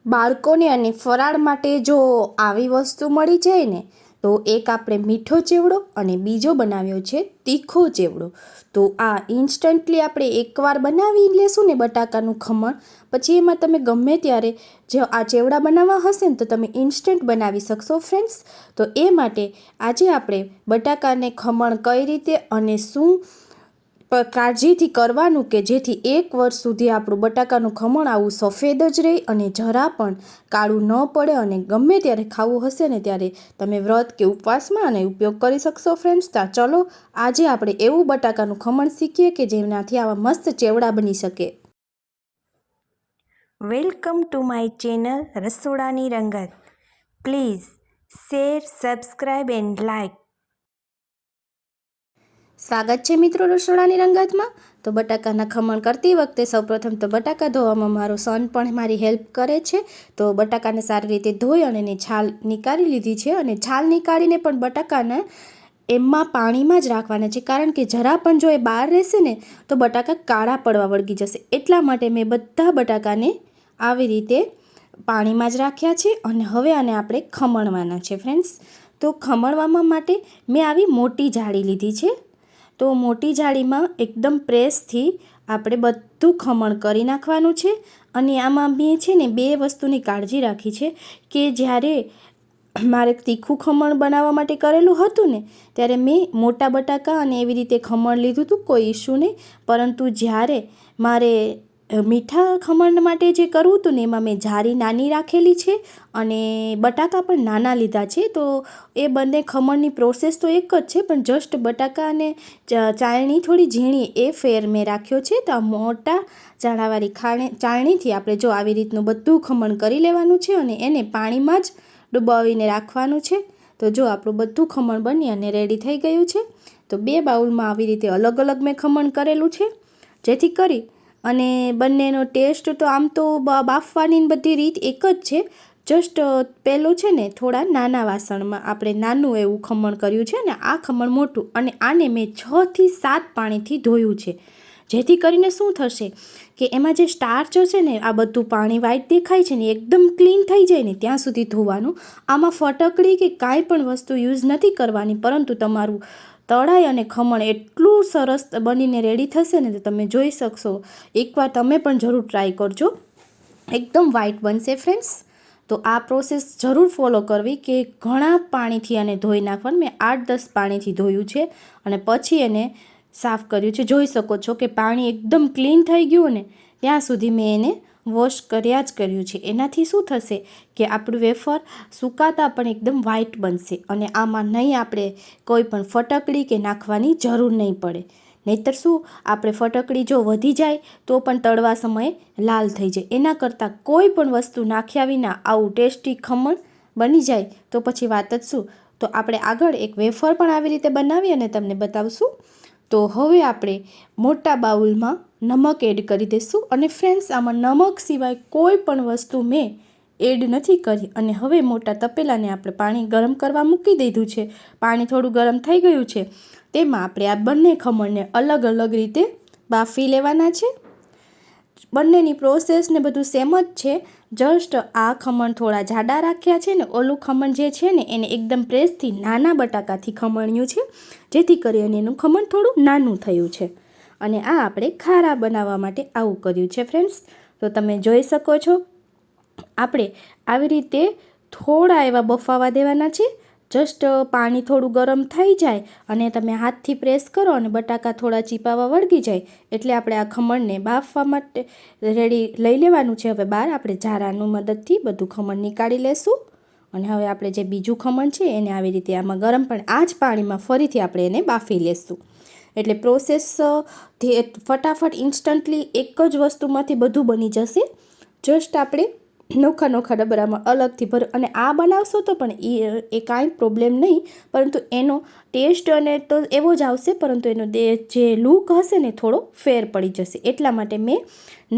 બાળકોને અને ફરાળ માટે જો આવી વસ્તુ મળી જાય ને તો એક આપણે મીઠો ચેવડો અને બીજો બનાવ્યો છે તીખો ચેવડો. તો આ ઇન્સ્ટન્ટલી આપણે એકવાર બનાવી લેશું ને બટાકાનું ખમણ, પછી એમાં તમે ગમે ત્યારે જો આ ચેવડા બનાવવા હશે ને તો તમે ઇન્સ્ટન્ટ બનાવી શકશો ફ્રેન્ડ્સ. તો એ માટે આજે આપણે બટાકાને ખમણ કઈ રીતે અને શું કાળજીથી કરવાનું કે જેથી 1 વર્ષ સુધી આપણું બટાકાનું ખમણ આવું સફેદ જ રહે અને જરા પણ કાળું ન પડે અને ગમે ત્યારે ખાવું હશે ને ત્યારે તમે વ્રત કે ઉપવાસમાં આને ઉપયોગ કરી શકશો ફ્રેન્ડ્સ. ચલો આજે આપણે એવું બટાકાનું ખમણ શીખીએ કે જેનાથી આવા મસ્ત ચેવડા બની શકે. વેલકમ ટુ માય ચેનલ રસોડાની રંગત. Please share, subscribe and like. સ્વાગત છે મિત્રો રસોડાની રંગતમાં. તો બટાકાના ખમણ કરતી વખતે સૌપ્રથમ તો બટાકા ધોવામાં મારો સન પણ મારી હેલ્પ કરે છે. તો બટાકાને સારી રીતે ધોઈ અને એની છાલ નીકાળી લીધી છે અને છાલ નીકાળીને પણ બટાકાને એમાં પાણીમાં જ રાખવાના છે, કારણ કે જરા પણ જો એ બહાર રહેશે ને તો બટાકા કાળા પડવા વળગી જશે. એટલા માટે મેં બધા બટાકાને આવી રીતે પાણીમાં જ રાખ્યા છે અને હવે આને આપણે ખમણવાના છે ફ્રેન્ડ્સ. તો ખમણવામાં માટે મેં આવી મોટી જાળી લીધી છે. તો મોટી જાળીમાં એકદમ પ્રેસથી આપણે બધું ખમણ કરી નાખવાનું છે. અને આમાં મેં છે ને 2 વસ્તુની કાળજી રાખી છે કે જ્યારે મારે તીખું ખમણ બનાવવા માટે કરેલું હતું ને ત્યારે મેં મોટા બટાકા અને એવી રીતે ખમણ લીધું હતું, કોઈ ઇશ્યુ નહીં. પરંતુ જ્યારે મારે મીઠા ખમણ માટે જે કરવું હતું ને એમાં મેં જાળી નાની રાખેલી છે અને બટાકા પણ નાના લીધા છે. તો એ બંને ખમણની પ્રોસેસ તો એક જ છે, પણ જસ્ટ બટાકા અને ચાળણી થોડી ઝીણી એ ફેર મેં રાખ્યો છે. તો આ મોટા ચાળાવાળી ચાળણીથી આપણે જો આવી રીતનું બધું ખમણ કરી લેવાનું છે અને એને પાણીમાં જ ડુબાવીને રાખવાનું છે. તો જો આપણું બધું ખમણ બની અને રેડી થઈ ગયું છે. તો 2 બાઉલમાં આવી રીતે અલગ અલગ મેં ખમણ કરેલું છે, જેથી કરી અને બંનેનો ટેસ્ટ તો આમ તો બાફવાની બધી રીત એક જ છે. જસ્ટ પહેલું છે ને થોડા નાના વાસણમાં આપણે નાનું એવું ખમણ કર્યું છે ને આ ખમણ મોટું, અને આને મેં 6 થી 7 પાણીથી ધોયું છે. જેથી કરીને શું થશે કે એમાં જે સ્ટાર્ચ હશે ને આ બધું પાણી વ્હાઈટ દેખાય છે ને એકદમ ક્લીન થઈ જાય ને ત્યાં સુધી ધોવાનું. આમાં ફટકડી કે કાંઈ પણ વસ્તુ યુઝ નથી કરવાની, પરંતુ તમારું તળાઈ અને ખમણ એટલું સરસ બનીને રેડી થશે ને તો તમે જોઈ શકશો. એકવાર તમે પણ જરૂર ટ્રાય કરજો, એકદમ વ્હાઈટ બનશે ફ્રેન્ડ્સ. તો આ પ્રોસેસ જરૂર ફોલો કરવી કે ઘણા પાણીથી આને ધોઈ નાખવાનું. મેં 8-10 પાણીથી ધોયું છે અને પછી એને સાફ કર્યું છે. જોઈ શકો છો કે પાણી એકદમ ક્લીન થઈ ગયું ને ત્યાં સુધી મેં એને વોશ કર્યા જ કર્યું છે. એનાથી શું થશે કે આપણું વેફર સુકાતા પણ એકદમ વ્હાઈટ બનશે અને આમાં નહીં આપણે કોઈ પણ ફટકડી કે નાખવાની જરૂર નહીં પડે. નહીંતર શું આપણે ફટકડી જો વધી જાય તો પણ તળવા સમયે લાલ થઈ જાય. એના કરતાં કોઈ પણ વસ્તુ નાખ્યા વિના આવું ટેસ્ટી ખમણ બની જાય તો પછી વાત જ શું. તો આપણે આગળ એક વેફર પણ આવી રીતે બનાવી અને તમને બતાવશું. તો હવે આપણે મોટા બાઉલમાં નમક એડ કરી દઈશું અને ફ્રેન્ડ્સ આમાં નમક સિવાય કોઈ પણ વસ્તુ મેં એડ નથી કરી. અને હવે મોટા તપેલાને આપણે પાણી ગરમ કરવા મૂકી દીધું છે. પાણી થોડું ગરમ થઈ ગયું છે. તેમાં આપણે આ બંને ખમણને અલગ અલગ રીતે બાફી લેવાના છે. બંનેની પ્રોસેસ ને બધું સેમ જ છે. જસ્ટ આ ખમણ થોડા જાડા રાખ્યા છે ને ઓલું ખમણ જે છે ને એને એકદમ પ્રેસથી નાના બટાકાથી ખમણ્યું છે, જેથી કરીને એનું ખમણ થોડું નાનું થયું છે. અને આ આપણે ખારા બનાવવા માટે આવું કર્યું છે ફ્રેન્ડ્સ. તો તમે જોઈ શકો છો આપણે આવી રીતે થોડા એવા બફાવા દેવાના છે. જસ્ટ પાણી થોડું ગરમ થઈ જાય અને તમે હાથથી પ્રેસ કરો અને બટાકા થોડા ચીપાવા વળગી જાય એટલે આપણે આ ખમણને બાફવા માટે રેડી લઈ લેવાનું છે. હવે બહાર આપણે ઝારાની મદદથી બધું ખમણ નીકાળી લેશું. અને હવે આપણે જે બીજું ખમણ છે એને આવી રીતે આમાં ગરમ પણ આ જ પાણીમાં ફરીથી આપણે એને બાફી લેશું. એટલે પ્રોસેસ ફટાફટ ઇન્સ્ટન્ટલી એક જ વસ્તુમાંથી બધું બની જશે. જસ્ટ આપણે નોખા નોખા ડબરામાં અલગથી ભર અને આ બનાવશો તો પણ એ કાંઈ પ્રોબ્લેમ નહીં, પરંતુ એનો ટેસ્ટ અને તો એવો જ આવશે, પરંતુ એનો જે લુક હશે ને થોડો ફેર પડી જશે. એટલા માટે મેં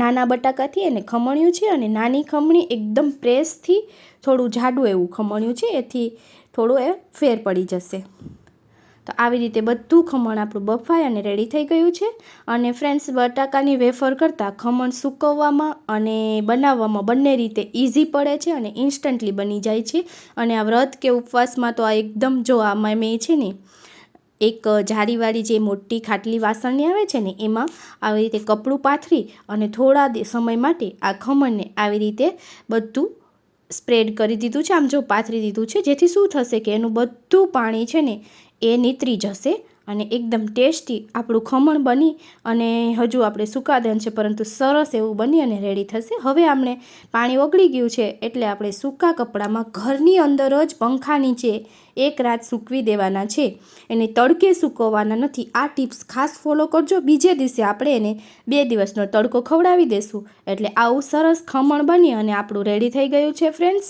નાના બટાકાથી એને ખમણ્યું છે અને નાની ખમણી એકદમ પ્રેસથી થોડું જાડું એવું ખમણ્યું છે, એથી થોડું એ ફેર પડી જશે. તો આવી રીતે બધું ખમણ આપણું બફાય અને રેડી થઈ ગયું છે. અને ફ્રેન્ડ્સ, બટાકાની વેફર કરતાં ખમણ સૂકવવામાં અને બનાવવામાં બંને રીતે ઇઝી પડે છે અને ઇન્સ્ટન્ટલી બની જાય છે. અને આ વ્રત કે ઉપવાસમાં તો આ એકદમ, જો આમાં મેં છે ને એક જાળીવાળી જે મોટી ખાટલી વાસણની આવે છે ને એમાં આવી રીતે કપડું પાથરી અને થોડા સમય માટે આ ખમણને આવી રીતે બધું સ્પ્રેડ કરી દીધું છે. આમ જો પાથરી દીધું છે, જેથી શું થશે કે એનું બધું પાણી છે ને એ નીતરી જશે અને એકદમ ટેસ્ટી આપણું ખમણ બની અને હજુ આપણે સુકાદન છે પરંતુ સરસ એવું બની અને રેડી થશે. હવે આપણે પાણી ઓગળી ગયું છે એટલે આપણે સૂકા કપડામાં ઘરની અંદર જ પંખા નીચે એક રાત સૂકવી દેવાના છે. એને તડકે સૂકવવાના નથી. આ ટિપ્સ ખાસ ફોલો કરજો. બીજે દિવસે આપણે એને 2 દિવસનો તડકો ખવડાવી દેશું એટલે આવું સરસ ખમણ બની અને આપણું રેડી થઈ ગયું છે ફ્રેન્ડ્સ.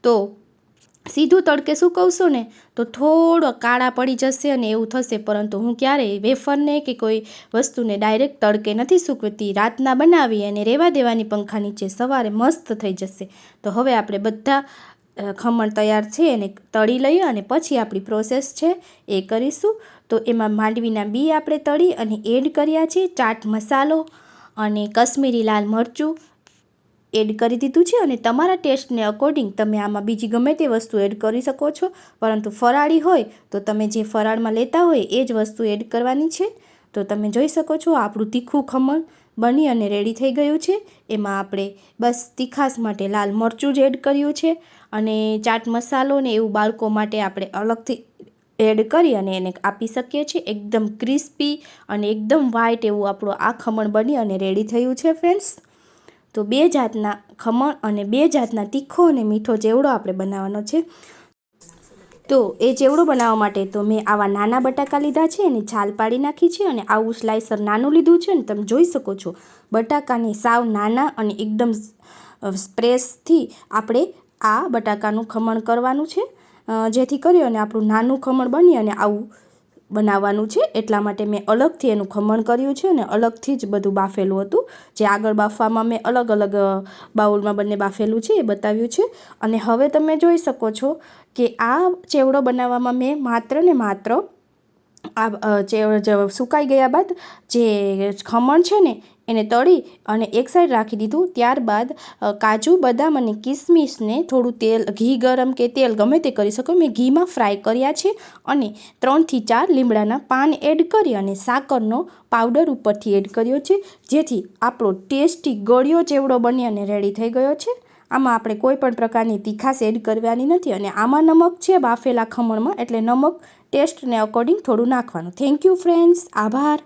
તો સીધું તડકે સૂકવશો ને તો થોડો કાળા પડી જશે અને એવું થશે, પરંતુ હું ક્યારેય વેફરને કે કોઈ વસ્તુને ડાયરેક્ટ તડકે નથી સૂકવતી. રાતના બનાવી અને રહેવા દેવાની પંખા નીચે, સવારે મસ્ત થઈ જશે. તો હવે આપણે બધા ખમણ તૈયાર છે એને તળી લઈએ અને પછી આપણી પ્રોસેસ છે એ કરીશું. તો એમાં માંડવીના બી આપણે તળી અને એડ કર્યા છે. ચાટ મસાલો અને કશ્મીરી લાલ મરચું એડ કરી દીધું છે અને તમારા ટેસ્ટને અકોર્ડિંગ તમે આમાં બીજી ગમે તે વસ્તુ એડ કરી શકો છો, પરંતુ ફરાળી હોય તો તમે જે ફરાળમાં લેતા હોય એ જ વસ્તુ એડ કરવાની છે. તો તમે જોઈ શકો છો આપણું તીખું ખમણ બની અને રેડી થઈ ગયું છે. એમાં આપણે બસ તીખાશ માટે લાલ મરચું જ એડ કર્યું છે અને ચાટ મસાલો ને એવું બાળકો માટે આપણે અલગથી એડ કરી અને એને આપી શકીએ છીએ. એકદમ ક્રિસ્પી અને એકદમ વ્હાઈટ એવું આપણું આ ખમણ બની અને રેડી થયું છે ફ્રેન્ડ્સ. તો 2 જાતના ખમણ અને 2 જાતના તીખો અને મીઠો ચેવડો આપણે બનાવવાનો છે. તો એ ચેવડો બનાવવા માટે તો મેં આવા નાના બટાકા લીધા છે અને છાલ પાડી નાખી છે અને આવું સ્લાઇસર નાનું લીધું છે. ને તમે જોઈ શકો છો બટાકાની સાવ નાના અને એકદમ સ્પ્રેસથી આપણે આ બટાકાનું ખમણ કરવાનું છે, જેથી કરી અને આપણું નાનું ખમણ બની અને આવું બનાવવાનું છે. એટલા માટે મેં અલગથી એનું ખમણ કર્યું છે અને અલગથી જ બધું બાફેલું હતું. જે આગળ બાફવામાં મેં અલગ અલગ બાઉલમાં બંને બાફેલું છે એ બતાવ્યું છે. અને હવે તમે જોઈ શકો છો કે આ ચેવડો બનાવવામાં મેં માત્ર ને માત્ર આ સુકાઈ ગયા બાદ જે ખમણ છે ને એને તળી અને એક સાઈડ રાખી દીધું. ત્યારબાદ કાજુ, બદામ અને કિસમિસને થોડું તેલ, ઘી ગરમ કે તેલ ગમે તે કરી શકો, મેં ઘીમાં ફ્રાય કર્યા છે અને 3 થી 4 લીમડાના પાન એડ કરી અને સાકરનો પાવડર ઉપરથી એડ કર્યો છે, જેથી આપણો ટેસ્ટી ગળ્યો ચેવડો બની અને રેડી થઈ ગયો છે. આમાં આપણે કોઈ પણ પ્રકારની તીખાશ એડ કરવાની નથી અને આમાં નમક છે બાફેલા ખમણમાં, એટલે નમક ટેસ્ટને અકોર્ડિંગ થોડું નાખવાનું. Thank you friends. આભાર.